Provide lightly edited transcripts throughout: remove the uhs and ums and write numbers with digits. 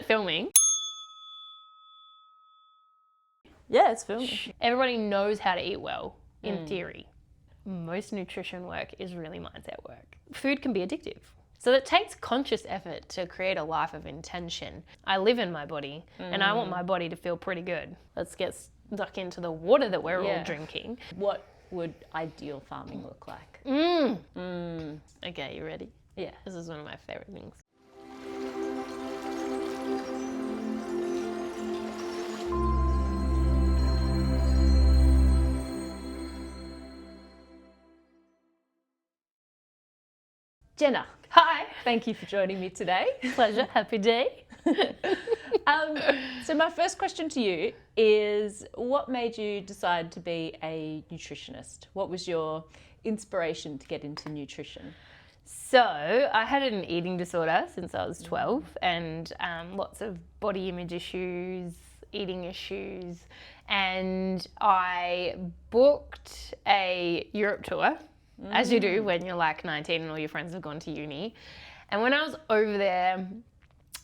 filming. Yeah, it's filming. Everybody knows how to eat well, in theory. Most nutrition work is really mindset work. Food can be addictive. So it takes conscious effort to create a life of intention. I live in my body and I want my body to feel pretty good. Let's get stuck into the water that we're all drinking. What would ideal farming look like? Okay, you ready? Yeah. This is one of my favorite things. Jenna, Hi. thank you for joining me today. Pleasure. Happy day. So my first question to you is, what made you decide to be a nutritionist? What was your inspiration to get into nutrition? So I had an eating disorder since I was 12 and lots of body image issues, eating issues, and I booked a Europe tour, as you do when you're like 19 and all your friends have gone to uni. And when I was over there,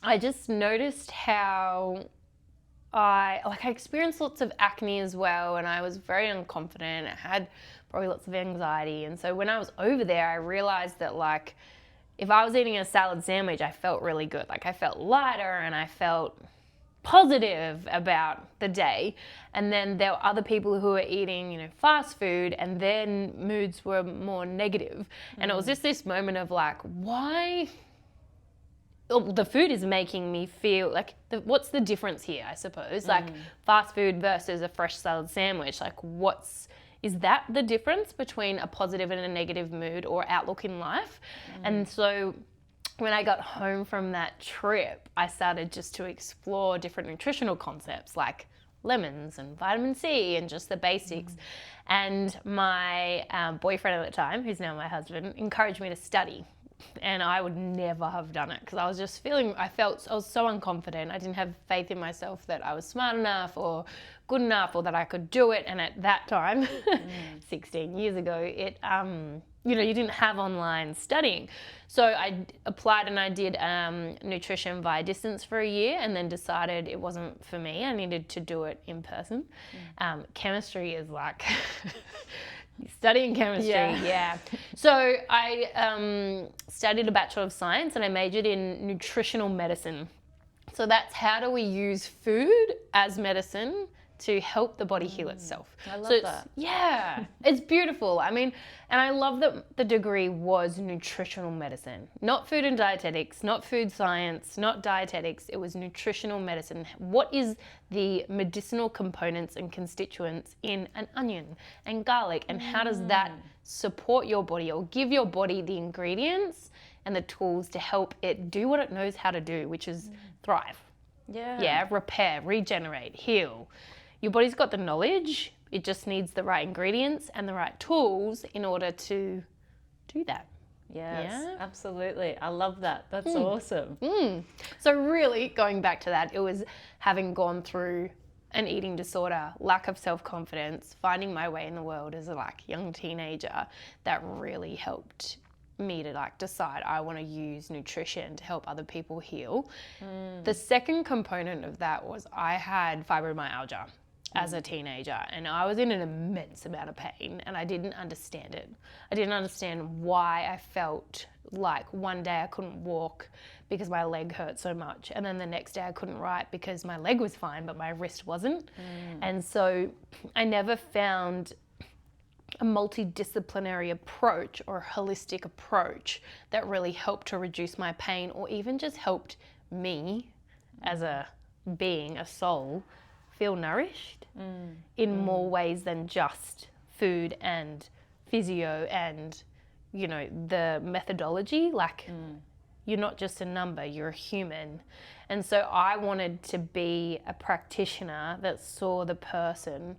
I just noticed how I experienced lots of acne as well, and I was very unconfident. I had probably lots of anxiety. And so when I was over there, I realized that like if I was eating a salad sandwich, I felt really good. Like I felt lighter and I felt positive about the day. And then there were other people who were eating, fast food, and their moods were more negative. And it was just this moment of like, why? The food is making me feel like, what's the difference here, I suppose? Like fast food versus a fresh salad sandwich. Like is that the difference between a positive and a negative mood or outlook in life? And so when I got home from that trip, I started just to explore different nutritional concepts like lemons and vitamin C and just the basics. And my boyfriend at the time, who's now my husband, encouraged me to study. And I would never have done it because I was just I was so unconfident. I didn't have faith in myself that I was smart enough or good enough or that I could do it. And at that time, 16 years ago, you didn't have online studying. So I applied and I did nutrition via distance for a year and then decided it wasn't for me. I needed to do it in person. Chemistry is like... Studying chemistry, yeah. So I studied a Bachelor of Science and I majored in nutritional medicine. So that's how do we use food as medicine to help the body heal itself. I love that. Yeah, it's beautiful. I mean, and I love that the degree was nutritional medicine, not food and dietetics, not food science, not dietetics. It was nutritional medicine. What is the medicinal components and constituents in an onion and garlic, and how does that support your body or give your body the ingredients and the tools to help it do what it knows how to do, which is thrive. Yeah, repair, regenerate, heal. Your body's got the knowledge, it just needs the right ingredients and the right tools in order to do that. Yes, absolutely. I love that. That's awesome. So really, going back to that, it was having gone through an eating disorder, lack of self-confidence, finding my way in the world as a young teenager that really helped me to decide I want to use nutrition to help other people heal. The second component of that was I had fibromyalgia as a teenager and I was in an immense amount of pain and I didn't understand it. I didn't understand why I felt like one day I couldn't walk because my leg hurt so much, and then the next day I couldn't write because my leg was fine but my wrist wasn't. And so I never found a multidisciplinary approach or a holistic approach that really helped to reduce my pain or even just helped me as a being, a soul, feel nourished in more ways than just food and physio and, the methodology. You're not just a number, you're a human. And so I wanted to be a practitioner that saw the person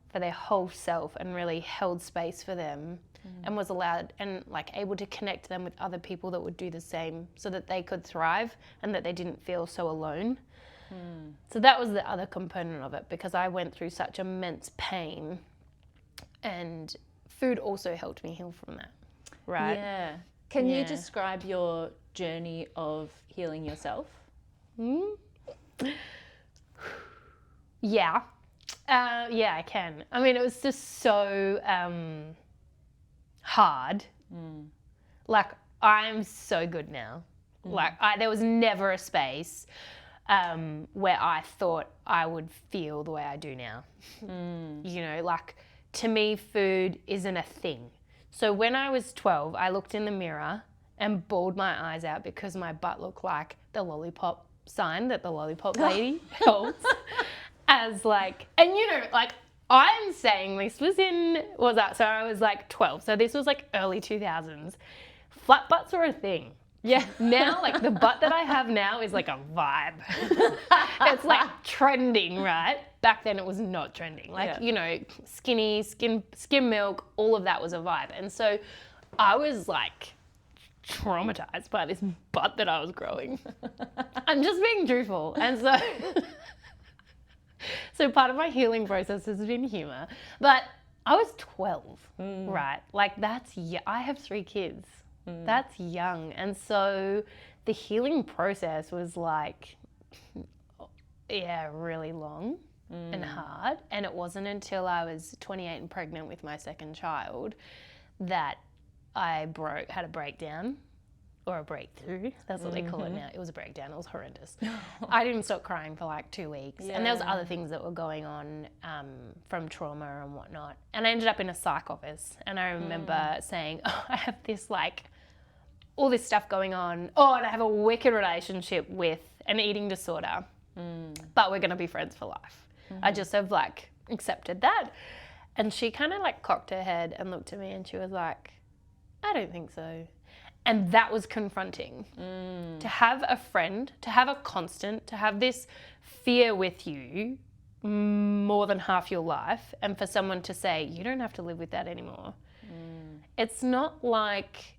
for their whole self and really held space for them and was allowed and able to connect them with other people that would do the same so that they could thrive and that they didn't feel so alone. So that was the other component of it, because I went through such immense pain and food also helped me heal from that. Right? Yeah. Can you describe your journey of healing yourself? Yeah. Yeah, I can. I mean, it was just so hard. Like, I'm so good now. Like, there was never a space where I thought I would feel the way I do now. You know, like, to me, food isn't a thing. So when I was 12, I looked in the mirror and bawled my eyes out because my butt looked like the lollipop sign that the lollipop lady holds. As like, and you know, like, I'm saying this was so I was like 12. So this was like early 2000s. Flat butts were a thing. Yeah. Now, like, the butt that I have now is like a vibe. It's like trending, right? Back then it was not trending. Like, you know, skinny, skim milk, all of that was a vibe. And so I was like traumatized by this butt that I was growing. I'm just being truthful. And so so part of my healing process has been humor. But I was 12, right? Like, I have 3 kids. That's young. And so the healing process was like, really long and hard. And it wasn't until I was 28 and pregnant with my second child that I had a breakdown. Or a breakthrough, that's what they call it now. It was a breakdown, it was horrendous. I didn't stop crying for like 2 weeks. And there was other things that were going on from trauma and whatnot. And I ended up in a psych office. And I remember saying, I have this like, all this stuff going on. Oh, and I have a wicked relationship with an eating disorder. But we're gonna be friends for life. I just have like accepted that. And she kind of like cocked her head and looked at me and she was like, I don't think so. And that was confronting. To have a friend, to have a constant, to have this fear with you more than half your life, and for someone to say, you don't have to live with that anymore. It's not like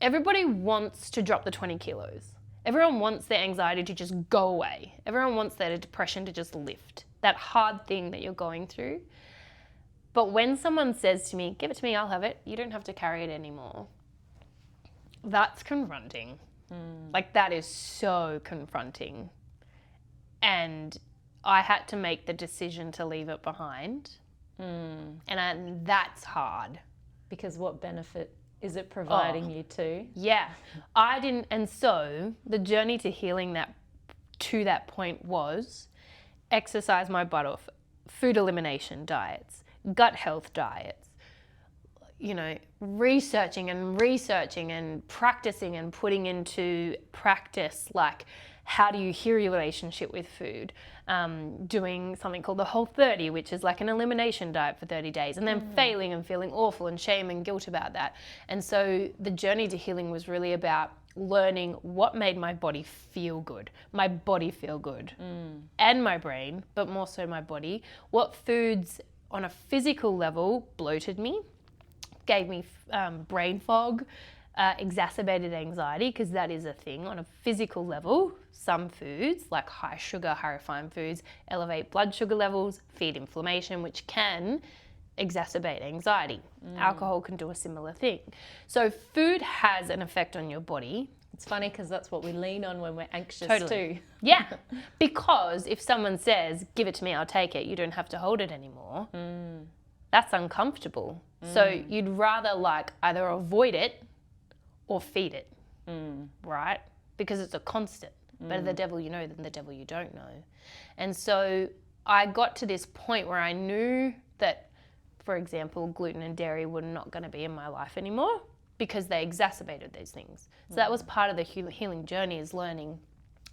everybody wants to drop the 20 kilos. Everyone wants their anxiety to just go away. Everyone wants their depression to just lift. That hard thing that you're going through. But when someone says to me, give it to me, I'll have it. You don't have to carry it anymore. That's confronting. Like, that is so confronting. And I had to make the decision to leave it behind. And that's hard. Because what benefit is it providing you to? Yeah. I didn't, and so the journey to healing to that point was exercise my butt off, food elimination diets, gut health diets, you know, researching and practicing and putting into practice, like, how do you heal your relationship with food? Doing something called the Whole 30, which is like an elimination diet for 30 days, and then failing and feeling awful and shame and guilt about that. And so the journey to healing was really about learning what made my body feel good, and my brain, but more so my body. What foods on a physical level bloated me, gave me brain fog, exacerbated anxiety, because that is a thing on a physical level. Some foods, like high sugar, high refined foods, elevate blood sugar levels, feed inflammation, which can exacerbate anxiety. Alcohol can do a similar thing. So food has an effect on your body. It's funny because that's what we lean on when we're anxious Totally. too. Yeah, because if someone says, give it to me, I'll take it, you don't have to hold it anymore, that's uncomfortable. So you'd rather like either avoid it or feed it, right? Because it's a constant. Better the devil you know than the devil you don't know. And so I got to this point where I knew that, for example, gluten and dairy were not going to be in my life anymore because they exacerbated these things. So that was part of the healing journey, is learning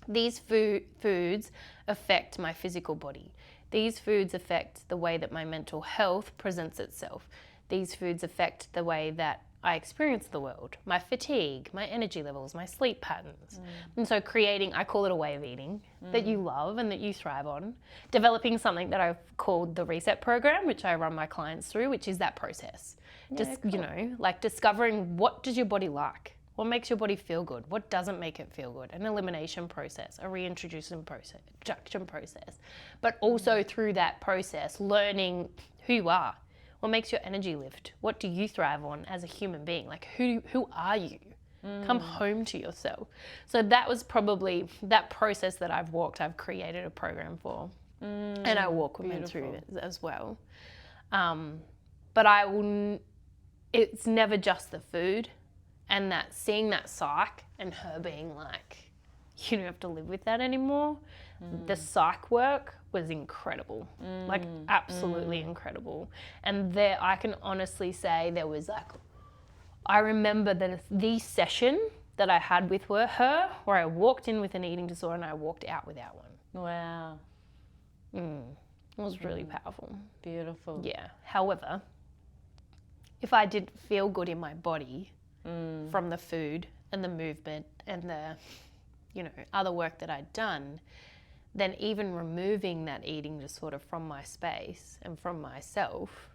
these foods affect my physical body. These foods affect the way that my mental health presents itself. These foods affect the way that I experience the world, my fatigue, my energy levels, my sleep patterns. And so creating, I call it a way of eating that you love and that you thrive on. Developing something that I've called the reset program, which I run my clients through, which is that process. Just, you know, like discovering, what does your body like? What makes your body feel good? What doesn't make it feel good? An elimination process, a reintroduction process. But also through that process, learning who you are. What makes your energy lift? What do you thrive on as a human being? Like, who are you? Come home to yourself. So that was probably that process that I've walked. I've created a program for, and I walk women through it as well. But it's never just the food, and that seeing that psych and her being like, you don't have to live with that anymore. The psych work was incredible, like absolutely incredible. And there, I can honestly say there was like, I remember that the session that I had with her, where I walked in with an eating disorder and I walked out without one. Wow. It was really powerful. Beautiful. Yeah. However, if I didn't feel good in my body from the food and the movement and the, other work that I'd done, then even removing that eating disorder from my space and from myself,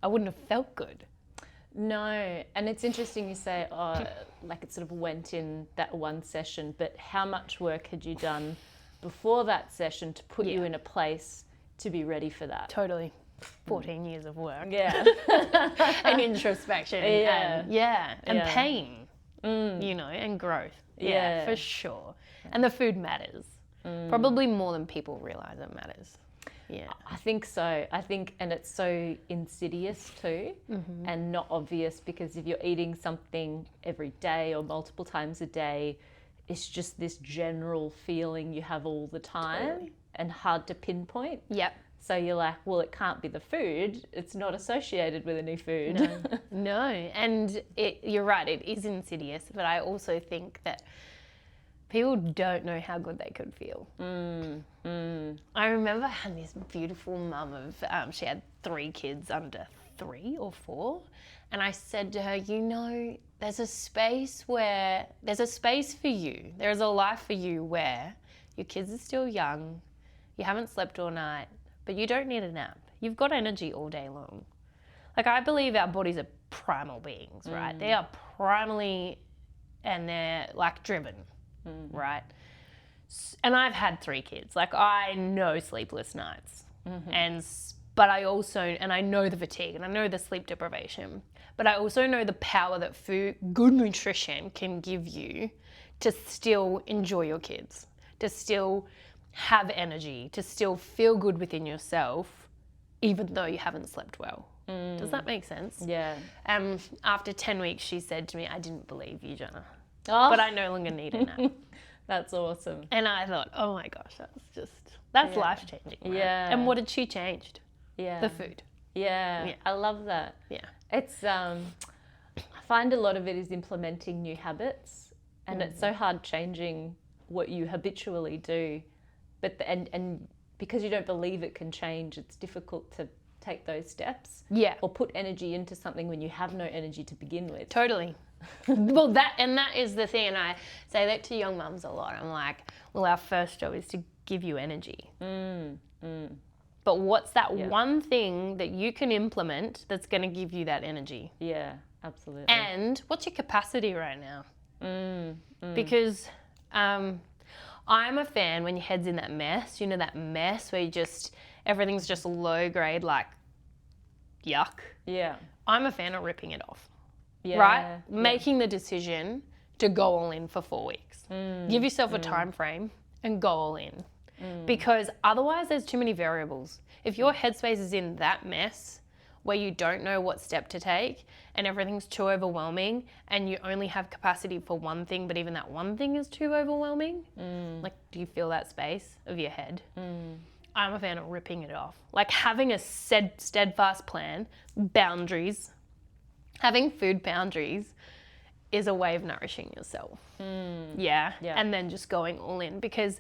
I wouldn't have felt good. No, and it's interesting you say, like it sort of went in that one session, but how much work had you done before that session to put you in a place to be ready for that? Totally. 14 years of work. Yeah. And introspection. And pain, and growth. Yeah, for sure. And the food matters. Probably more than people realize it matters. Yeah. I think so. And it's so insidious too, and not obvious, because if you're eating something every day or multiple times a day, it's just this general feeling you have all the time and hard to pinpoint. Yep. So you're like, well, it can't be the food. It's not associated with any food. No. And you're right, it is insidious, but I also think that people don't know how good they could feel. I remember I had this beautiful mum of, she had 3 kids under 3 or 4. And I said to her, there's a space for you. There's a life for you where your kids are still young, you haven't slept all night, but you don't need a nap. You've got energy all day long. Like, I believe our bodies are primal beings, right? They are primally, and they're like driven. Right? And I've had 3 kids. Like, I know sleepless nights. But I also, and I know the fatigue and I know the sleep deprivation, but I also know the power that food, good nutrition can give you to still enjoy your kids, to still have energy, to still feel good within yourself, even though you haven't slept well. Does that make sense? Yeah. After 10 weeks, she said to me, I didn't believe you, Jenna. Oh. But I no longer need a nap. That's awesome. And I thought, oh my gosh, that's life-changing. Right? Yeah. And what had she changed? Yeah. The food. Yeah. I love that. Yeah. It's, I find a lot of it is implementing new habits, and it's so hard changing what you habitually do. But, and because you don't believe it can change, it's difficult to take those steps. Yeah. Or put energy into something when you have no energy to begin with. Totally. Well, that is the thing, and I say that to young mums a lot. I'm like, well, our first job is to give you energy. But what's that one thing that you can implement that's going to give you that energy? Yeah, absolutely. And what's your capacity right now? Because I'm a fan when your head's in that mess, that mess where everything's just low grade, like yuck. Yeah. I'm a fan of ripping it off. Yeah. Right? Making the decision to go all in for 4 weeks. Give yourself a time frame and go all in. Because otherwise there's too many variables. If your headspace is in that mess where you don't know what step to take and everything's too overwhelming and you only have capacity for one thing, but even that one thing is too overwhelming, like, do you feel that space of your head? I'm a fan of ripping it off. Like, having a steadfast plan, boundaries, having food boundaries is a way of nourishing yourself. Yeah. And then just going all in, because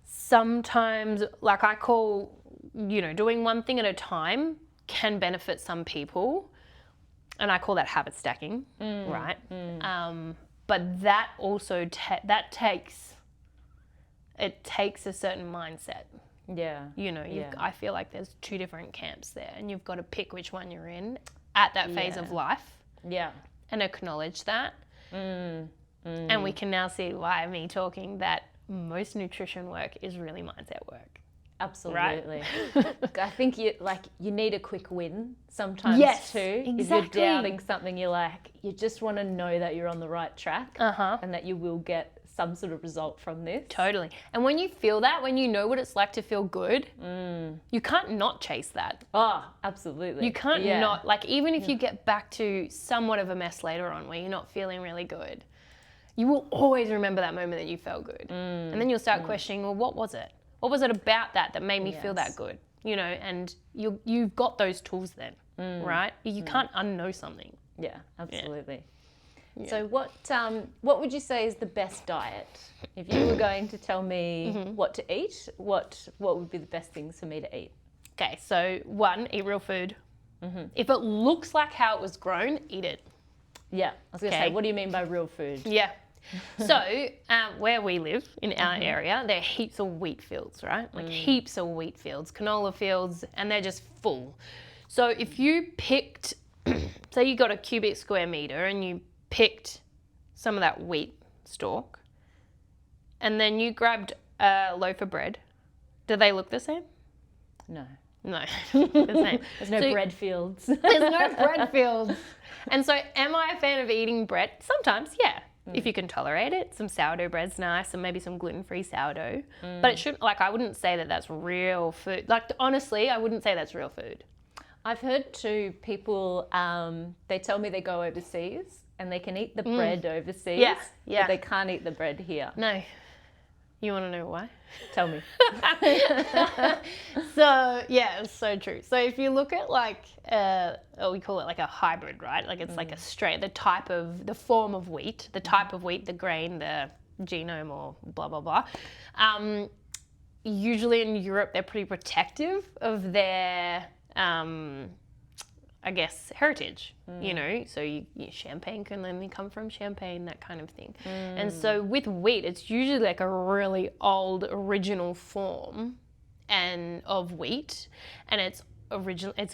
sometimes, like, I call, doing one thing at a time can benefit some people, and I call that habit stacking, right? But that also takes a certain mindset. Yeah. I feel like there's 2 different camps there, and you've got to pick which one you're in at that phase of life. Yeah. And acknowledge that. And we can now see why me talking that most nutrition work is really mindset work. Absolutely. I think you need a quick win sometimes Yes, too. exactly. If you're doubting something, you just want to know that you're on the right track and that you will get some sort of result from this. Totally. And when you feel that, when you know what it's like to feel good, you can't not chase that. Oh, absolutely. You can't not, like, even if you get back to somewhat of a mess later on where you're not feeling really good, you will always remember that moment that you felt good. And then you'll start questioning, well, what was it? What was it about that made me feel that good? You know, and you've got those tools then, right? You can't unknow something. Yeah, absolutely. Yeah. So what would you say is the best diet? If you were going to tell me what to eat, what would be the best things for me to eat? Okay, so 1, eat real food. If it looks like how it was grown, eat it. Yeah, I was going to say, what do you mean by real food? Yeah. So where we live in our area, there are heaps of wheat fields, right? Like heaps of wheat fields, canola fields, and they're just full. So if you picked, say you got a cubic square meter and you picked some of that wheat stalk, and then you grabbed a loaf of bread, do they look the same? No. No, the same. There's no bread fields. There's no bread fields. And so am I a fan of eating bread? Sometimes, yeah. If you can tolerate it. Some sourdough bread's nice, and maybe some gluten-free sourdough. But it shouldn't, I wouldn't say that that's real food. Like, honestly, I wouldn't say that's real food. I've heard too, people, they tell me they go overseas and they can eat the bread overseas, but they can't eat the bread here. No. You want to know why? Tell me. So, yeah, it's so true. So if you look at we call it like a hybrid, right? Like it's like a straight, the form of wheat, the type of wheat, the grain, the genome or blah, blah, blah. Usually in Europe, they're pretty protective of their, heritage, you know, so champagne can only come from Champagne, that kind of thing. And so with wheat, it's usually like a really old original form of wheat, and it's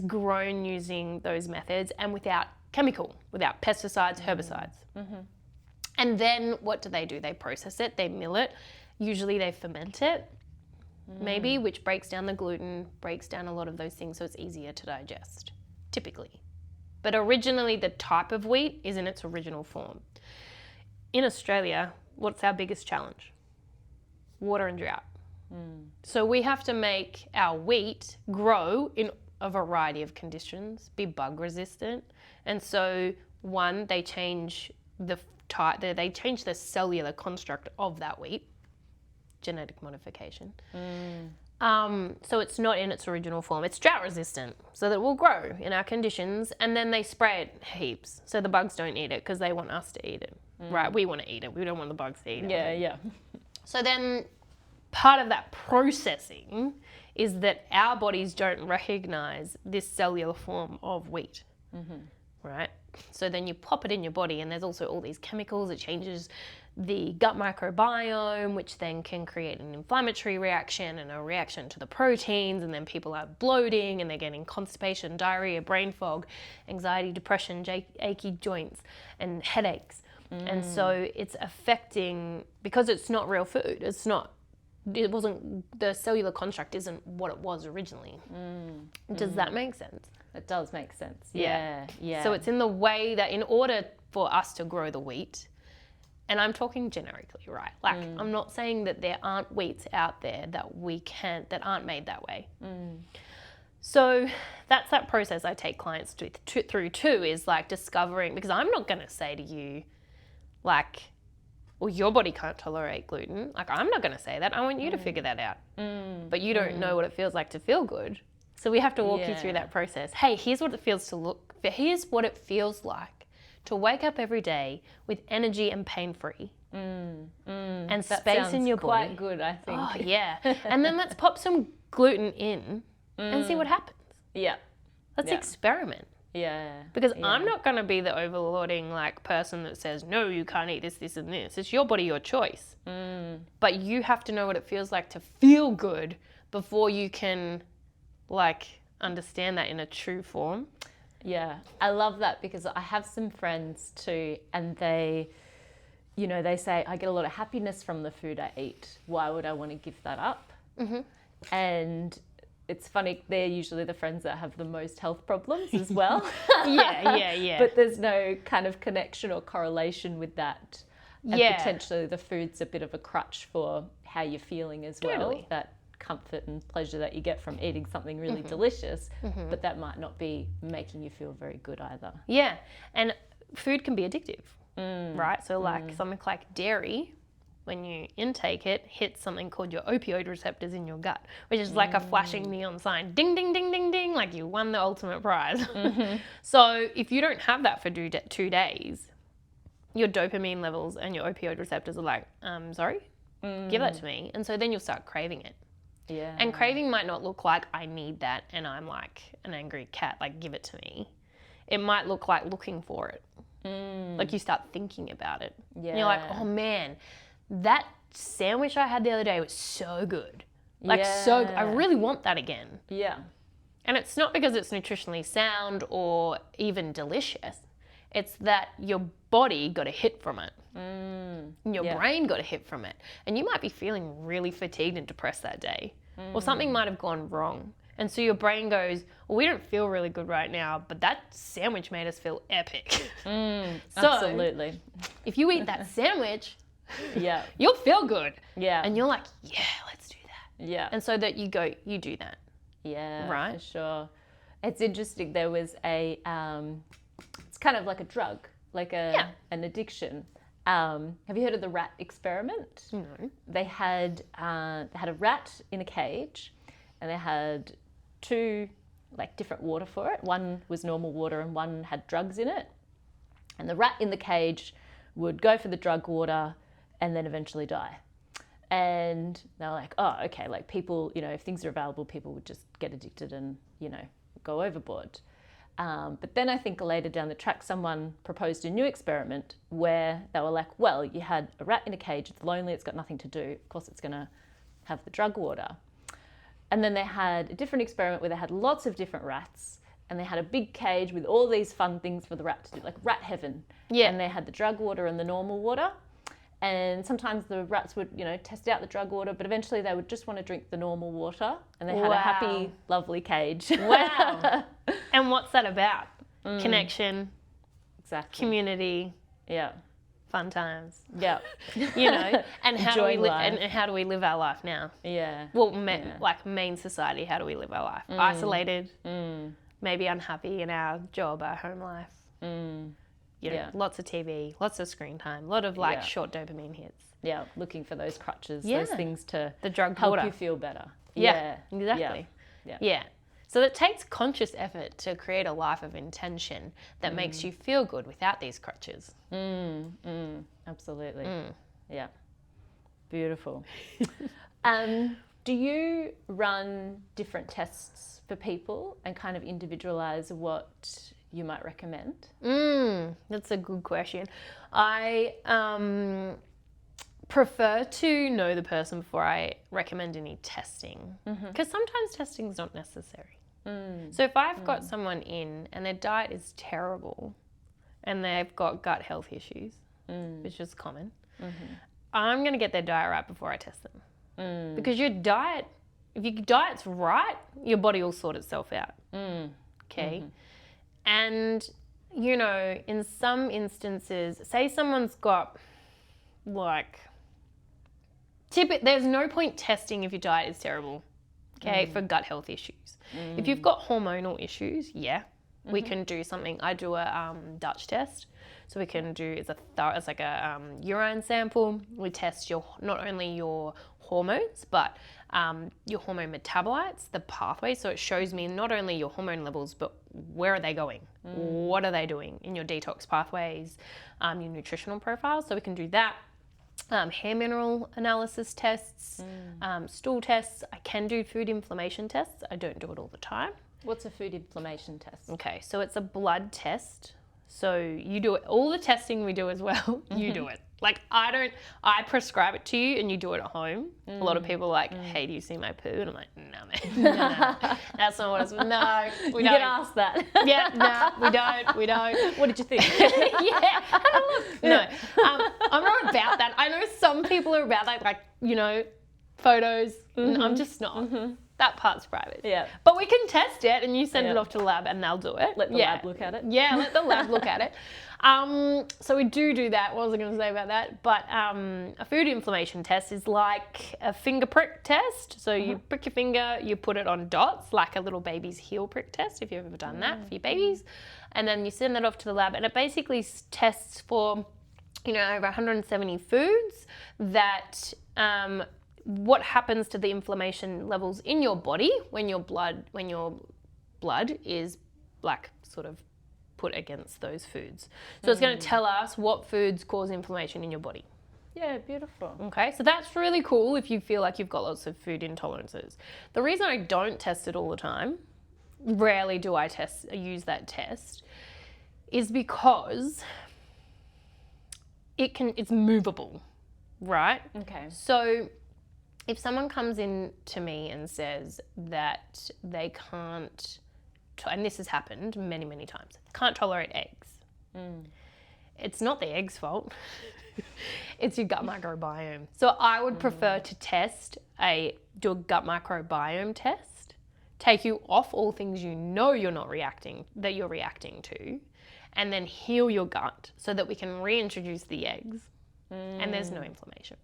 grown using those methods and without pesticides, herbicides. And then what do? They process it, they mill it, usually they ferment it, maybe, which breaks down the gluten, breaks down a lot of those things, so it's easier to digest, typically. But originally, the type of wheat is in its original form. In Australia, what's our biggest challenge? Water and drought. So we have to make our wheat grow in a variety of conditions, be bug resistant. And so, one, they change the cellular construct of that wheat, genetic modification. So it's not in its original form. It's drought resistant, so that it will grow in our conditions, and then they spray it heaps so the bugs don't eat it because they want us to eat it, right? We want to eat it. We don't want the bugs to eat it. Yeah. So then part of that processing is that our bodies don't recognize this cellular form of wheat, right? So then you pop it in your body, and there's also all these chemicals. It changes the gut microbiome, which then can create an inflammatory reaction and a reaction to the proteins, and then people are bloating and they're getting constipation, diarrhea, brain fog, anxiety, depression, achy joints, and headaches. And so it's affecting, because it's not real food, the cellular construct isn't what it was originally. Does that make sense? It does make sense. Yeah. So it's in the way that in order for us to grow the wheat, and I'm talking generically, right? Like, I'm not saying that there aren't wheats out there that aren't made that way. So that's that process I take clients through too, is like discovering, because I'm not going to say to you, like, well, your body can't tolerate gluten. Like, I'm not going to say that. I want you to figure that out. But you don't know what it feels like to feel good. So we have to walk you through that process. Hey, here's what it feels like to wake up every day with energy and pain-free. And that space in your body. Quite good, I think. Oh, yeah. And then let's pop some gluten in and see what happens. Yeah. Let's experiment. Yeah. Because I'm not going to be the overlording person that says, no, you can't eat this, this, and this. It's your body, your choice. But you have to know what it feels like to feel good before you can understand that in a true form. Yeah, I love that, because I have some friends too, and they say, I get a lot of happiness from the food I eat. Why would I want to give that up? And it's funny, they're usually the friends that have the most health problems as well. Yeah. But there's no kind of connection or correlation with that. And potentially the food's a bit of a crutch for how you're feeling as well. Totally. That comfort and pleasure that you get from eating something really delicious, but that might not be making you feel very good either. Yeah. And food can be addictive, right? So like something like dairy, when you intake it, hits something called your opioid receptors in your gut, which is like a flashing neon sign. Ding, ding, ding, ding, ding, like you won the ultimate prize. So if you don't have that for 2 days, your dopamine levels and your opioid receptors are like, sorry, give that to me. And so then you'll start craving it. Yeah. And craving might not look like I need that and I'm like an angry cat, like give it to me. It might look like looking for it. Like you start thinking about it. Yeah. And you're like, oh man, that sandwich I had the other day was so good. Like so, I really want that again. Yeah. And it's not because it's nutritionally sound or even delicious. It's that your body got a hit from it. And your brain got a hit from it. And you might be feeling really fatigued and depressed that day. Or something might have gone wrong. And so your brain goes, well, we don't feel really good right now, but that sandwich made us feel epic. Absolutely. If you eat that sandwich, Yeah. you'll feel good. Yeah. And you're like, yeah, let's do that. Yeah. And so that you go, you do that. Yeah, Right. for sure. It's interesting. There was it's kind of like a drug, like an addiction. Have you heard of the rat experiment? No. They had a rat in a cage, and they had 2 like different water for it. One was normal water, and one had drugs in it. And the rat in the cage would go for the drug water, and then eventually die. And they're like, oh, okay, like people, if things are available, people would just get addicted and, go overboard. But then I think later down the track, someone proposed a new experiment where they were like, well, you had a rat in a cage, it's lonely, it's got nothing to do. Of course, it's going to have the drug water. And then they had a different experiment where they had lots of different rats, and they had a big cage with all these fun things for the rat to do, like rat heaven. Yeah. And they had the drug water and the normal water. And sometimes the rats would, test out the drug water, but eventually they would just want to drink the normal water. And they had a happy, lovely cage. Wow. And what's that about? Connection, Exactly. community, Yeah. fun times. Yeah. And how do we Enjoying live? life. And how do we live our life now? Yeah. Well, like main society, how do we live our life? Isolated, Mm. maybe unhappy in our job, our home life. Yeah. Lots of TV, lots of screen time, a lot of Yeah. short dopamine hits. Yeah. Looking for those crutches, Yeah. those things to The drug help water. you feel better. Yeah, exactly. Yeah. Yeah. So it takes conscious effort to create a life of intention that makes you feel good without these crutches. Absolutely. Yeah. Beautiful. Do you run different tests for people and kind of individualize what you might recommend? That's a good question. I prefer to know the person before I recommend any testing, because sometimes testing is not necessary. So if I've got someone in and their diet is terrible and they've got gut health issues, which is common, I'm going to get their diet right before I test them. Because your diet, if your diet's right, your body will sort itself out. Okay? And, in some instances, say someone's got there's no point testing if your diet is terrible, okay, for gut health issues. If you've got hormonal issues, we can do something. I do a Dutch test. So we can do, it's like a urine sample. We test not only your hormones, but your hormone metabolites, the pathway. So it shows me not only your hormone levels, but where are they going? What are they doing in your detox pathways, your nutritional profiles. So we can do that. Hair mineral analysis tests, stool tests. I can do food inflammation tests. I don't do it all the time. What's a food inflammation test? Okay, so it's a blood test. So you do it, all the testing we do as well, you do it. Like I prescribe it to you and you do it at home. A lot of people are like, hey, do you see my poo? And I'm like, no, man, no. That's not what it's, no, we don't. You get asked that. Yeah, no, we don't. What did you think? Yeah, have a look. No, I'm not about that. I know some people are about that, like, photos. I'm just not. That part's private. Yeah. But we can test it and you send it Yeah. off to the lab and they'll do it. Let the lab look at it. Yeah, let the lab look at it. So we do that. What was I going to say about that? But a food inflammation test is like a finger prick test. So you prick your finger, you put it on dots, like a little baby's heel prick test, if you've ever done that for your babies. And then you send that off to the lab and it basically tests for, over 170 foods that what happens to the inflammation levels in your body when your blood is like sort of put against those foods. So it's going to tell us what foods cause inflammation in your body. Yeah, beautiful. Okay, so that's really cool if you feel like you've got lots of food intolerances. The reason I don't test it all the time, rarely do I use that test, is because it's movable, right? Okay. So if someone comes in to me and says that they can't, and this has happened many, many times, can't tolerate eggs, it's not the egg's fault. It's your gut microbiome. So I would prefer to do a gut microbiome test, take you off all things you're reacting to, and then heal your gut so that we can reintroduce the eggs and there's no inflammation.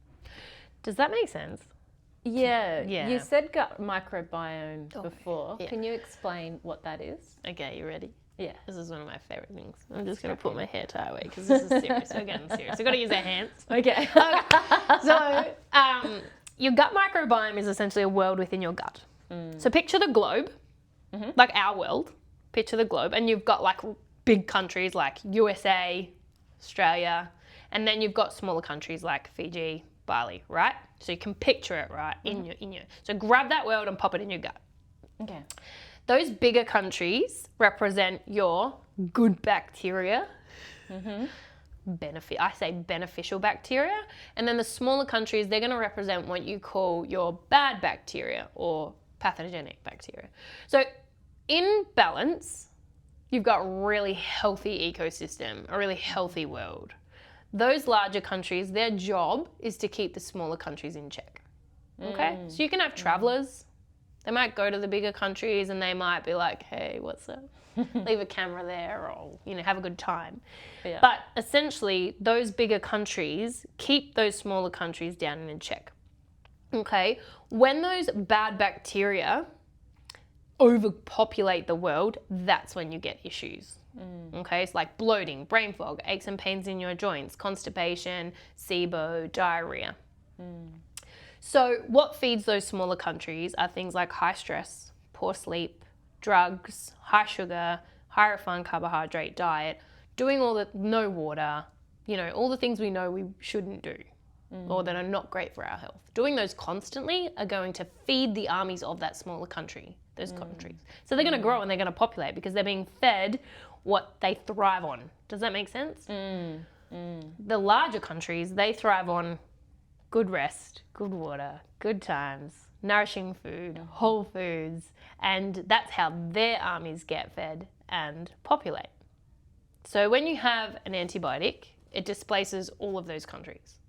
Does that make sense? Yeah. Yeah. You said gut microbiome before. yeah. Can you explain what that is? Okay, you ready? Yeah. This is one of my favorite things. I'm just going to put my hair tie away because this is serious. We're getting serious. We've got to use our hands. Okay. So your gut microbiome is essentially a world within your gut. So picture the globe, like our world. Picture the globe, and you've got like big countries like USA, Australia, and then you've got smaller countries like Fiji, Bali, right? So you can picture it, right, in your. So grab that world and pop it in your gut. Okay. Those bigger countries represent your good bacteria, beneficial bacteria, and then the smaller countries, they're going to represent what you call your bad bacteria or pathogenic bacteria. So in balance, you've got a really healthy ecosystem, a really healthy world. Those larger countries, their job is to keep the smaller countries in check. Okay? So you can have travelers. They might go to the bigger countries and they might be like, hey, what's up? Leave a camera there or, have a good time. Yeah. But essentially, those bigger countries keep those smaller countries down and in check. Okay? When those bad bacteria overpopulate the world, that's when you get issues. Okay, it's like bloating, brain fog, aches and pains in your joints, constipation, SIBO, diarrhea. So what feeds those smaller countries are things like high stress, poor sleep, drugs, high sugar, high refined carbohydrate diet, doing all the no water, all the things we know we shouldn't do or that are not great for our health. Doing those constantly are going to feed the armies of that smaller country, those countries. So they're going to grow and they're going to populate because they're being fed what they thrive on. Does that make sense? The larger countries, they thrive on good rest, good water, good times, nourishing food, whole foods, and that's how their armies get fed and populate. So when you have an antibiotic, it displaces all of those countries.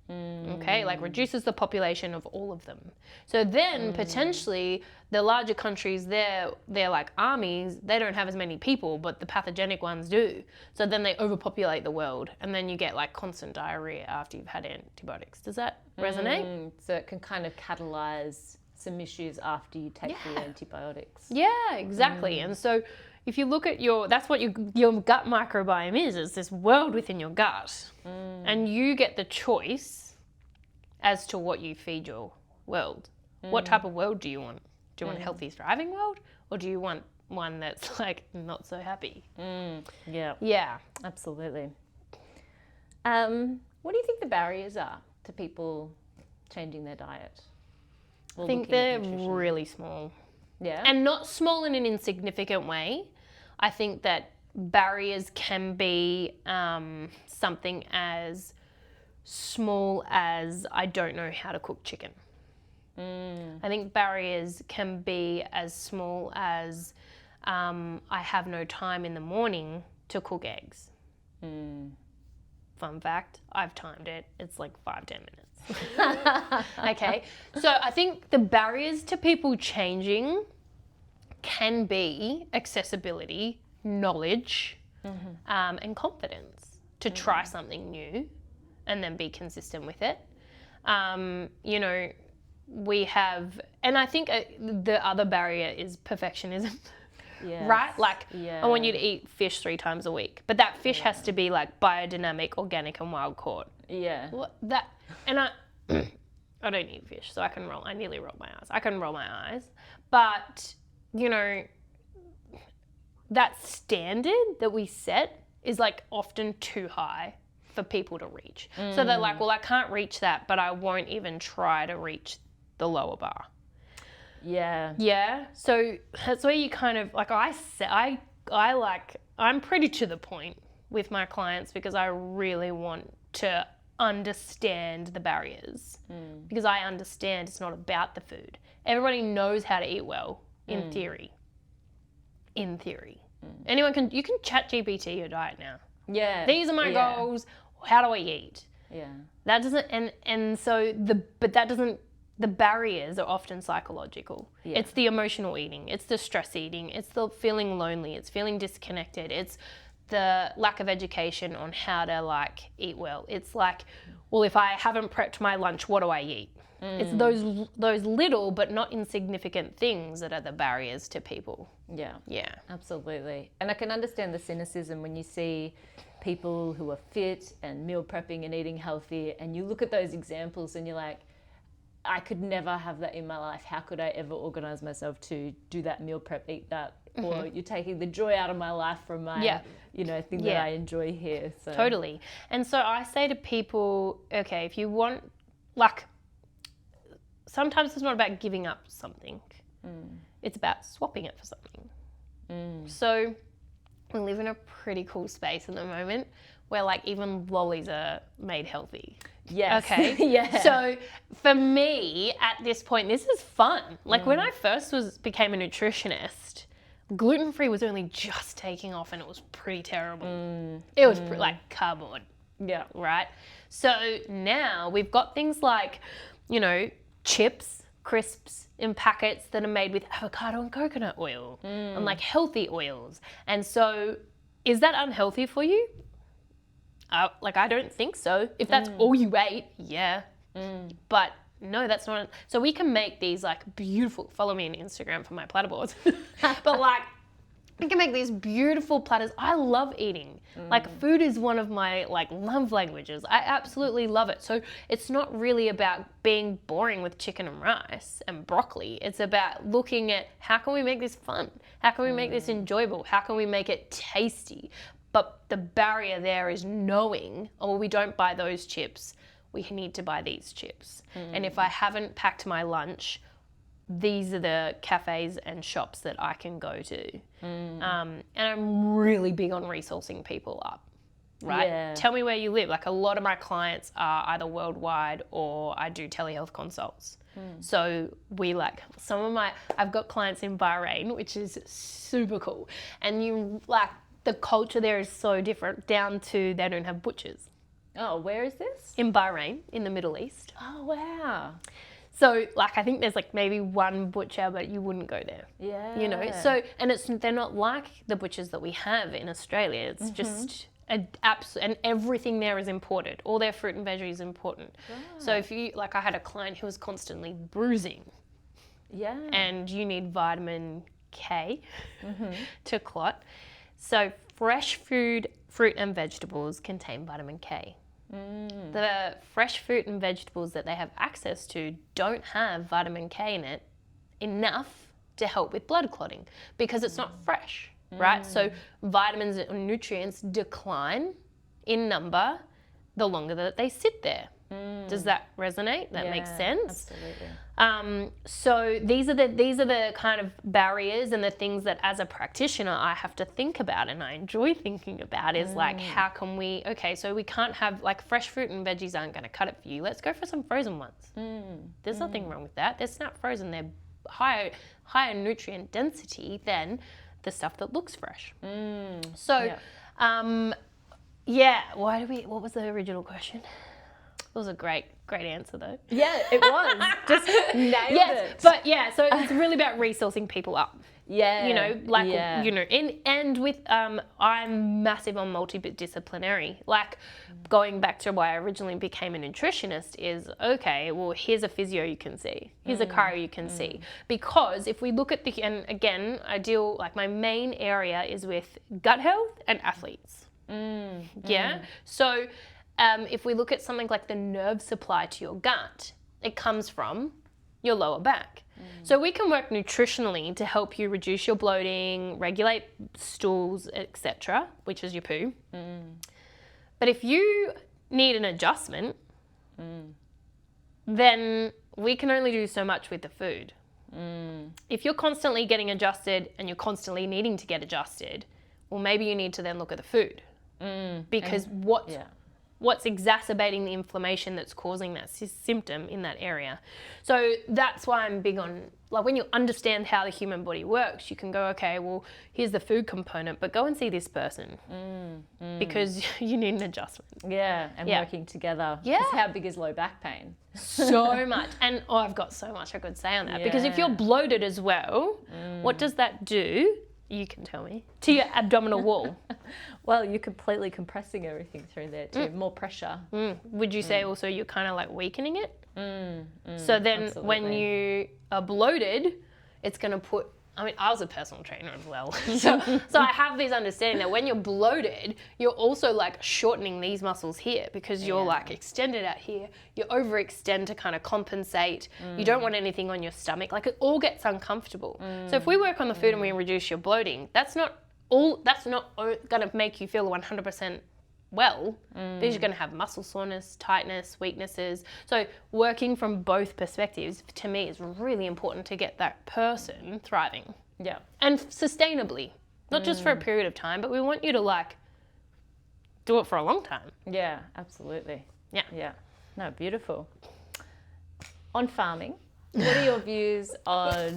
Okay, like reduces the population of all of them. So then potentially the larger countries, they're like armies, they don't have as many people, but the pathogenic ones do. So then they overpopulate the world and then you get like constant diarrhea after you've had antibiotics. Does that resonate? So it can kind of catalyze some issues after you take the antibiotics. Yeah, exactly. And so if you look at that's what your gut microbiome is this world within your gut. And you get the choice as to what you feed your world. What type of world do you want? Do you want a healthy, thriving world? Or do you want one that's like not so happy? Yeah. Yeah. Absolutely. What do you think the barriers are to people changing their diet? I think they're really small. Yeah. And not small in an insignificant way. I think that barriers can be something as small as I don't know how to cook chicken. I think barriers can be as small as I have no time in the morning to cook eggs. Fun fact, I've timed it. It's like 5-10 minutes. Okay, so I think the barriers to people changing can be accessibility, knowledge, and confidence to try something new and then be consistent with it. You know, we have, and I think the other barrier is perfectionism. Yes. Right? Like, I want you to eat fish 3 times a week, but that fish has to be like biodynamic, organic, and wild caught. Yeah. And I don't eat fish, so I nearly roll my eyes. I can roll my eyes, but you know, that standard that we set is like often too high for people to reach. So they're like, well, I can't reach that, but I won't even try to reach the lower bar. Yeah. Yeah. So that's where you kind of like I'm pretty to the point with my clients because I really want to understand the barriers because I understand it's not about the food. Everybody knows how to eat well in theory. You can chat GPT your diet now. Yeah. These are my goals. How do I eat? Yeah. That doesn't the barriers are often psychological. Yeah. It's the emotional eating, it's the stress eating, it's the feeling lonely, it's feeling disconnected, it's the lack of education on how to like eat well. It's like, well, if I haven't prepped my lunch, what do I eat? It's those little but not insignificant things that are the barriers to people. Yeah. Yeah. Absolutely. And I can understand the cynicism when you see people who are fit and meal prepping and eating healthy, and you look at those examples and you're like, I could never have that in my life. How could I ever organize myself to do that meal prep, eat that? Or you're taking the joy out of my life from my, thing that I enjoy here. So. Totally. And so I say to people, okay, if you want, like, sometimes it's not about giving up something. It's about swapping it for something. So we live in a pretty cool space at the moment where like even lollies are made healthy. Yes. Okay. Yeah. So for me at this point, this is fun. Like when I first became a nutritionist, gluten-free was only just taking off and it was pretty terrible. It was like cardboard. Yeah. Right. So now we've got things like, you know, chips, crisps in packets that are made with avocado and coconut oil and like healthy oils. And so is that unhealthy for you? I don't think so. If that's all you ate, yeah. But no, that's not. So we can make these like beautiful, follow me on Instagram for my platter boards. But like, we can make these beautiful platters. I love eating. Like food is one of my like love languages. I absolutely love it. So it's not really about being boring with chicken and rice and broccoli. It's about looking at how can we make this fun? How can we make this enjoyable? How can we make it tasty? But the barrier there is knowing, oh, we don't buy those chips. We need to buy these chips. And if I haven't packed my lunch, these are the cafes and shops that I can go to. And I'm really big on resourcing people up, right? Yeah. Tell me where you live. Like a lot of my clients are either worldwide or I do telehealth consults. So I've got clients in Bahrain, which is super cool. And the culture there is so different down to they don't have butchers. Oh, where is this? In Bahrain, in the Middle East. Oh, wow. So, like, I think there's like maybe one butcher, but you wouldn't go there. Yeah. You know, so, and they're not like the butchers that we have in Australia. It's just and everything there is imported. All their fruit and veggies is imported. Right. So if you, like I had a client who was constantly bruising. Yeah. And you need vitamin K to clot. So fresh fruit and vegetables contain vitamin K. The fresh fruit and vegetables that they have access to don't have vitamin K in it enough to help with blood clotting because it's not fresh, right? So vitamins and nutrients decline in number the longer that they sit there. Does that resonate? That makes sense. Absolutely. So these are the kind of barriers and the things that as a practitioner I have to think about and I enjoy thinking about is like how can we, okay, so we can't have like fresh fruit and veggies aren't going to cut it for you. Let's go for some frozen ones. There's nothing wrong with that. They're snap frozen. They're higher nutrient density than the stuff that looks fresh. What was the original question? was a great answer though. Yeah, it was. Just nailed it. But yeah, so it's really about resourcing people up. Yeah. You know, like, you know, and with, I'm massive on multidisciplinary. Like, going back to why I originally became a nutritionist is, okay, well, here's a physio you can see. Here's a chiro you can see. Because if we look at and again, my main area is with gut health and athletes. Yeah? So, if we look at something like the nerve supply to your gut, it comes from your lower back. So we can work nutritionally to help you reduce your bloating, regulate stools, etc., which is your poo. But if you need an adjustment, then we can only do so much with the food. If you're constantly getting adjusted and you're constantly needing to get adjusted, well, maybe you need to then look at the food. Because what's exacerbating the inflammation that's causing that symptom in that area. So that's why I'm big on, like, when you understand how the human body works, you can go, okay, well, here's the food component, but go and see this person because you need an adjustment. Yeah, and working together. Yeah. 'Cause how big is low back pain? So much. And I've got so much I could say on that because if you're bloated as well, what does that do? You can tell me. To your abdominal wall. Well, you're completely compressing everything through there too. More pressure. Would you say also you're kind of like weakening it? So then when you are bloated, it's going to put, I mean, I was a personal trainer as well. so I have this understanding that when you're bloated, you're also like shortening these muscles here because you're like extended out here. You overextend to kind of compensate. You don't want anything on your stomach. Like, it all gets uncomfortable. So if we work on the food and we reduce your bloating, that's not going to make you feel 100% well, because you're going to have muscle soreness, tightness, weaknesses. So working from both perspectives, to me, is really important to get that person thriving. Yeah. And sustainably, not just for a period of time, but we want you to like do it for a long time. Yeah, absolutely. Yeah. Yeah. No, beautiful. On farming, what are your views on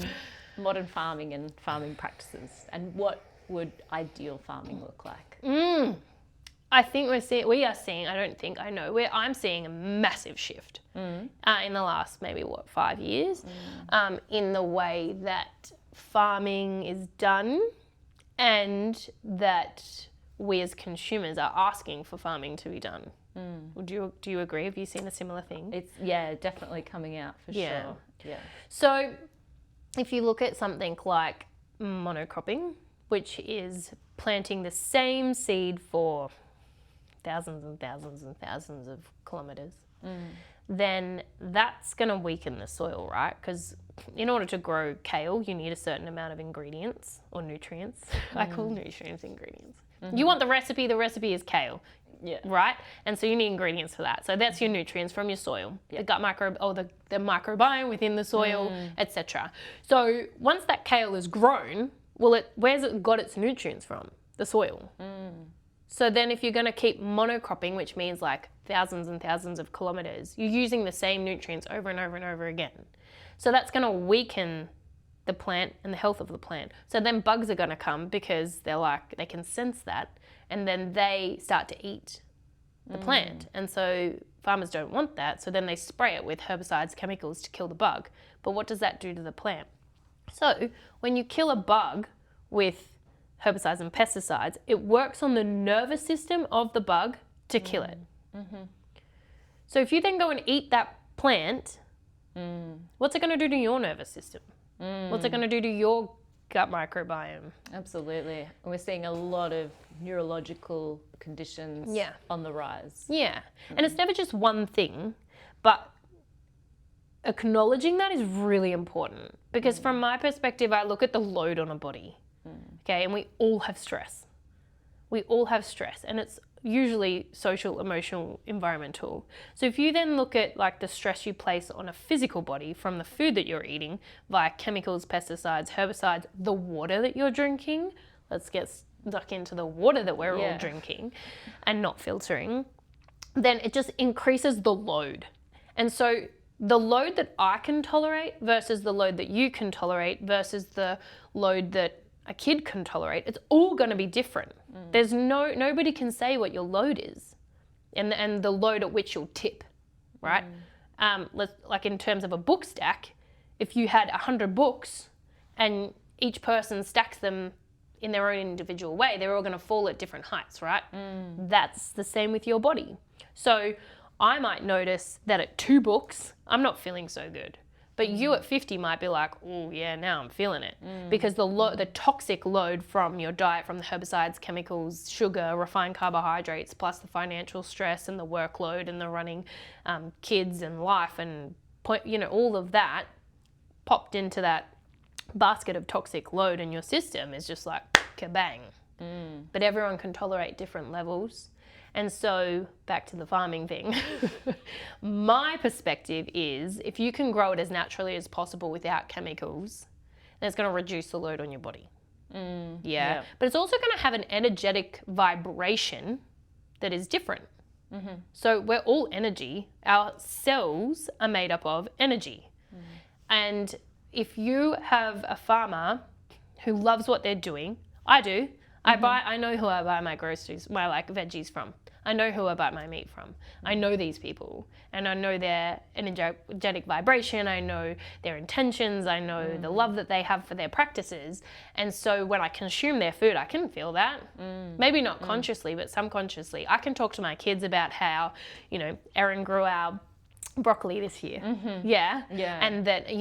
modern farming and farming practices, and what would ideal farming look like? I think I'm seeing a massive shift in the last maybe 5 years in the way that farming is done and that we as consumers are asking for farming to be done. Do you agree? Have you seen a similar thing? It's definitely coming out for sure. Yeah. So if you look at something like monocropping, which is planting the same seed for thousands and thousands and thousands of kilometres, then that's going to weaken the soil, right? Because in order to grow kale, you need a certain amount of ingredients or nutrients. I call nutrients ingredients. You want the recipe is kale. Yeah. Right? And so you need ingredients for that. So that's your nutrients from your soil, the gut the microbiome within the soil, etc. So once that kale is grown, where's it got its nutrients from? The soil. So then if you're going to keep monocropping, which means like thousands and thousands of kilometres, you're using the same nutrients over and over and over again. So that's going to weaken the plant and the health of the plant. So then bugs are going to come because they can sense that, and then they start to eat the plant. And so farmers don't want that. So then they spray it with herbicides, chemicals to kill the bug. But what does that do to the plant? So when you kill a bug with herbicides and pesticides, it works on the nervous system of the bug to kill it. So if you then go and eat that plant, what's it going to do to your nervous system? What's it going to do to your gut microbiome? Absolutely. And we're seeing a lot of neurological conditions on the rise. Yeah. And it's never just one thing, but acknowledging that is really important, because from my perspective, I look at the load on a body. Okay, and we all have stress. And it's usually social, emotional, environmental. So if you then look at like the stress you place on a physical body from the food that you're eating via chemicals, pesticides, herbicides, the water that you're drinking, let's get stuck into the water that we're all drinking and not filtering, then it just increases the load. And so the load that I can tolerate versus the load that you can tolerate versus the load that a kid can tolerate, it's all going to be different. There's nobody can say what your load is and the load at which you'll tip. right? Like in terms of a book stack, if you had 100 books and each person stacks them in their own individual way, they're all going to fall at different heights, right? That's the same with your body. So I might notice that at 2 books, I'm not feeling so good. But you at 50 might be like, oh yeah, now I'm feeling it. Because the toxic load from your diet, from the herbicides, chemicals, sugar, refined carbohydrates, plus the financial stress and the workload and the running kids and life and, all of that popped into that basket of toxic load in your system is just like kabang. But everyone can tolerate different levels. And so back to the farming thing, my perspective is if you can grow it as naturally as possible without chemicals, then it's going to reduce the load on your body. Yeah. But it's also going to have an energetic vibration that is different. So we're all energy. Our cells are made up of energy. And if you have a farmer who loves what they're doing, I do. I know who I buy my groceries, my veggies from. I know who I buy my meat from. I know these people and I know their energetic vibration. I know their intentions. I know the love that they have for their practices. And so when I consume their food, I can feel that. Maybe not consciously, but subconsciously. I can talk to my kids about how, Erin grew our broccoli this year. Yeah. And that,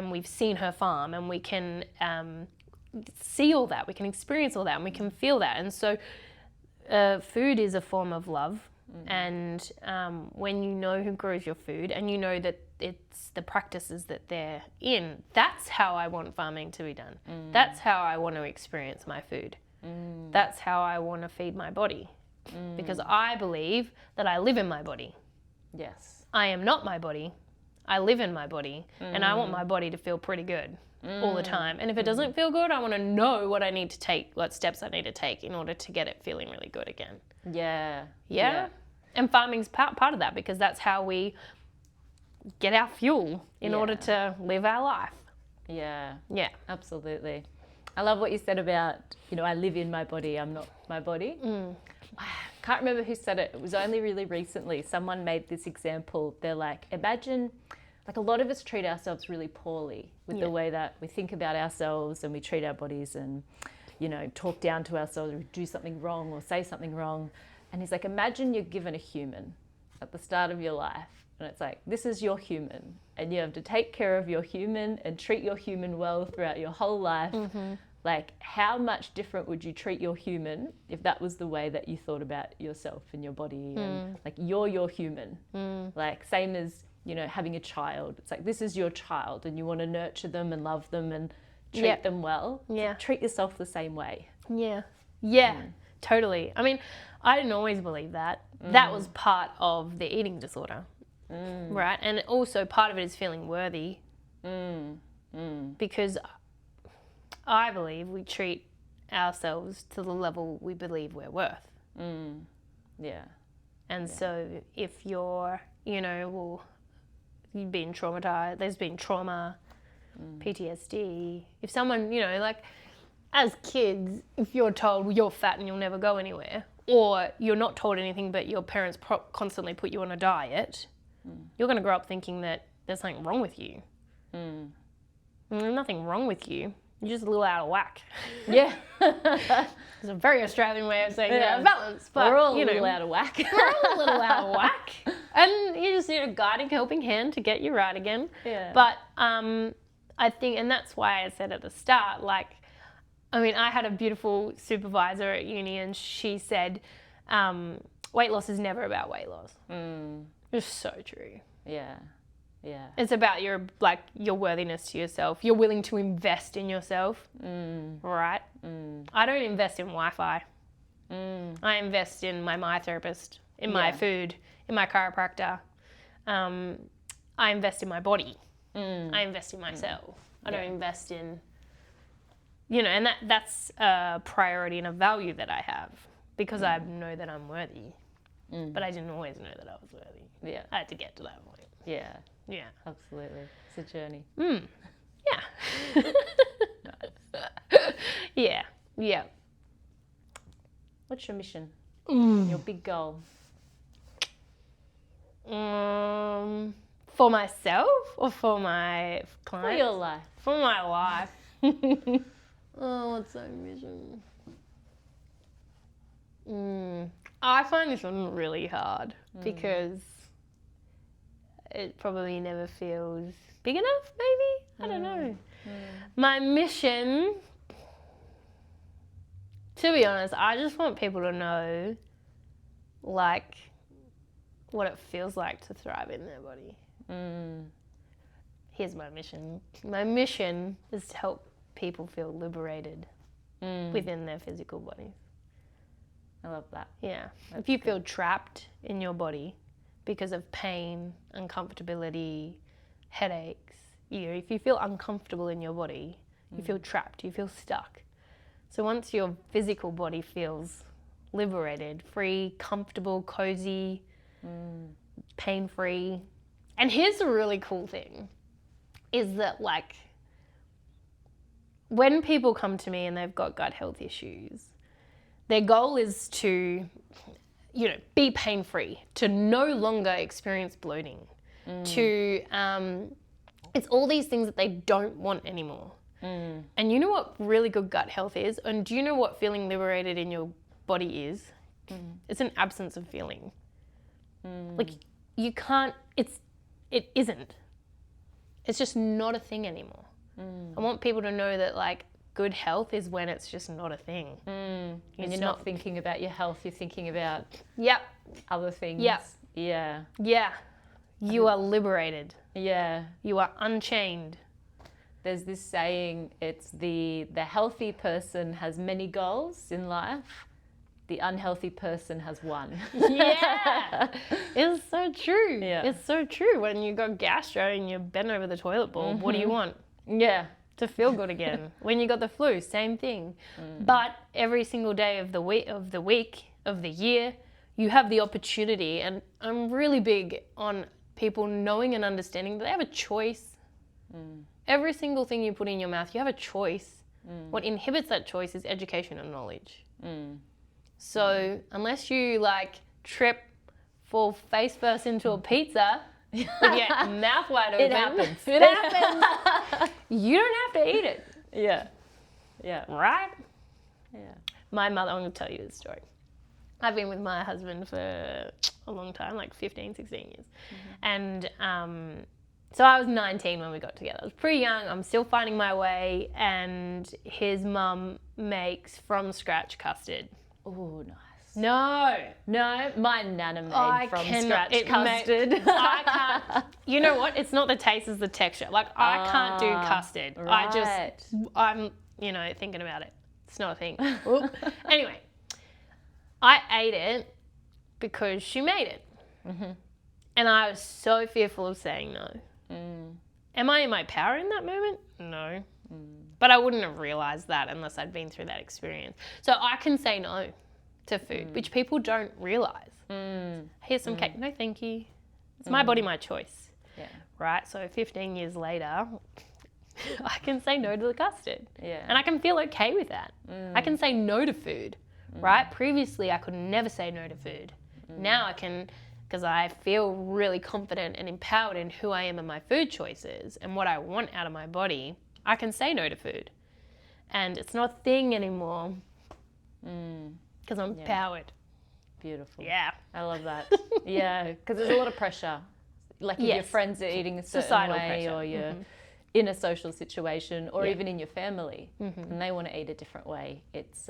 we've seen her farm and we can see all that, we can experience all that, and we can feel that. And so food is a form of love. And when you know who grows your food and you know that it's the practices that they're in, that's how I want farming to be done. That's how I want to experience my food. That's how I want to feed my body. Because I believe that I live in my body. Yes. I am not my body. I live in my body. And I want my body to feel pretty good all the time. And if it doesn't feel good, I want to know what I need to take, what steps I need to take in order to get it feeling really good again. Yeah. And farming's part of that because that's how we get our fuel in order to live our life. Yeah, absolutely. I love what you said about, I live in my body, I'm not my body. I can't remember who said it. It was only really recently. Someone made this example. They're like, imagine, a lot of us treat ourselves really poorly with the way that we think about ourselves and we treat our bodies and, talk down to ourselves or do something wrong or say something wrong. And he's like, imagine you're given a human at the start of your life. And it's like, this is your human. And you have to take care of your human and treat your human well throughout your whole life. Like, how much different would you treat your human if that was the way that you thought about yourself and your body? And you're your human. Like, same as, having a child. It's like, this is your child and you want to nurture them and love them and treat them well. So treat yourself the same way. Totally. I mean, I didn't always believe that. That was part of the eating disorder, right? And also part of it is feeling worthy because I believe we treat ourselves to the level we believe we're worth. And so if you're, you've been traumatized, there's been trauma, PTSD. If someone, as kids, if you're told you're fat and you'll never go anywhere, or you're not told anything but your parents constantly put you on a diet, you're going to grow up thinking that there's something wrong with you. There's nothing wrong with you. You're just a little out of whack. It's a very Australian way of saying balance. But we're all a little out of whack. We're all a little out of whack. And you just need a guiding, helping hand to get you right again. But I think, and that's why I said at the start, I had a beautiful supervisor at uni and she said, weight loss is never about weight loss. It's so true. It's about your worthiness to yourself. You're willing to invest in yourself, right? I don't invest in Wi-Fi. I invest in my therapist, in my food, in my chiropractor. I invest in my body. I invest in myself. I don't invest in, and that's a priority and a value that I have because I know that I'm worthy. But I didn't always know that I was worthy. I had to get to that point. Yeah, absolutely. It's a journey. Yeah. What's your mission? Your big goal? For myself or for my clients? For your life. For my life. Oh, what's my mission? I find this one really hard because it probably never feels big enough, maybe? I don't know. My mission, to be honest, I just want people to know, like, what it feels like to thrive in their body. Here's my mission. My mission is to help people feel liberated within their physical bodies. I love that. Yeah. If you feel trapped in your body because of pain, uncomfortability, headaches, if you feel uncomfortable in your body, you feel trapped, you feel stuck. So once your physical body feels liberated, free, comfortable, cozy, pain-free. And here's the really cool thing, is that like when people come to me and they've got gut health issues, their goal is to, be pain-free, to no longer experience bloating, to, it's all these things that they don't want anymore. And you know what really good gut health is? And do you know what feeling liberated in your body is? It's an absence of feeling. Like you can't, it isn't. It's just not a thing anymore. I want people to know that like good health is when it's just not a thing. And you're not thinking about your health, you're thinking about other things. Yeah. You are liberated. Yeah. You are unchained. There's this saying, it's the healthy person has many goals in life. The unhealthy person has one. Yeah. It's so true. Yeah. It's so true. When you got gastro and you're bent over the toilet bowl, what do you want? Yeah. To feel good again. When you got the flu, same thing. But every single day of the week, of the year, you have the opportunity, and I'm really big on people knowing and understanding that they have a choice. Every single thing you put in your mouth, you have a choice. What inhibits that choice is education and knowledge. So unless you like trip, fall face first into a pizza with your mouth wide open, It happens. It happens. You don't have to eat it. Yeah. Yeah. Right? Yeah. My mother, I'm going to tell you this story. I've been with my husband for a long time, like 15, 16 years. And so I was 19 when we got together. I was pretty young. I'm still finding my way. And his mum makes from scratch custard. Oh, nice. No, my nana made from scratch custard. I can't. You know what? It's not the taste, it's the texture. Like I can't do custard. Right. I'm thinking about it. It's not a thing. Anyway, I ate it because she made it. And I was so fearful of saying no. Am I in my power in that moment? No. But I wouldn't have realised that unless I'd been through that experience. So I can say no to food, which people don't realise. Here's some cake. No, thank you. It's my body, my choice. Yeah. Right? So 15 years later, I can say no to the custard. Yeah. And I can feel okay with that. I can say no to food, right? Previously, I could never say no to food. Now I can, because I feel really confident and empowered in who I am and my food choices and what I want out of my body, I can say no to food. And it's not a thing anymore because I'm empowered. Beautiful. Yeah. I love that. Yeah, because there's a lot of pressure. Like if your friends are eating a certain Societal way pressure. or you're in a social situation or even in your family and they want to eat a different way, it's,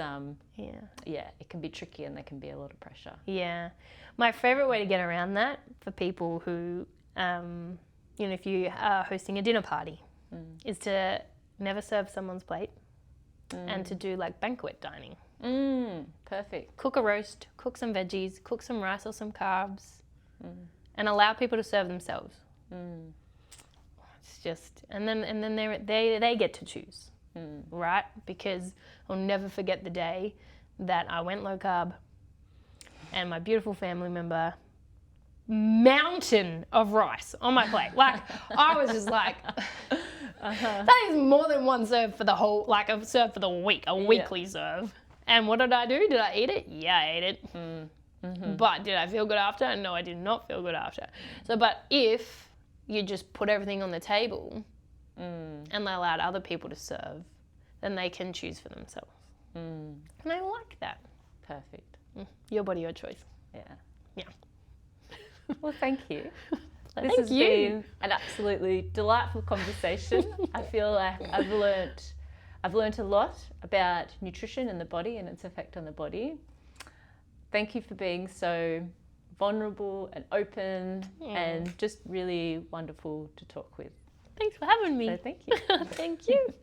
it can be tricky and there can be a lot of pressure. Yeah. My favourite way to get around that for people who, if you are hosting a dinner party, is to never serve someone's plate and to do like banquet dining. Perfect. Cook a roast, cook some veggies, cook some rice or some carbs, and allow people to serve themselves. It's just, and then they get to choose, right? Because I'll never forget the day that I went low carb, and my beautiful family member, mountain of rice on my plate. Like I was just like, that is more than one serve for the whole, like a serve for the week, a weekly serve. And what did I do? Did I eat it? Yeah, I ate it. But did I feel good after? No, I did not feel good after. So, but if you just put everything on the table and they allowed other people to serve, then they can choose for themselves. And I like that. Perfect. Your body, your choice. Yeah. Yeah. Well, thank you. This Thank has you. been an absolutely delightful conversation. I feel like I've learnt a lot about nutrition and the body and its effect on the body. Thank you for being so vulnerable and open and just really wonderful to talk with. Thanks for having me. So thank you. Thank you.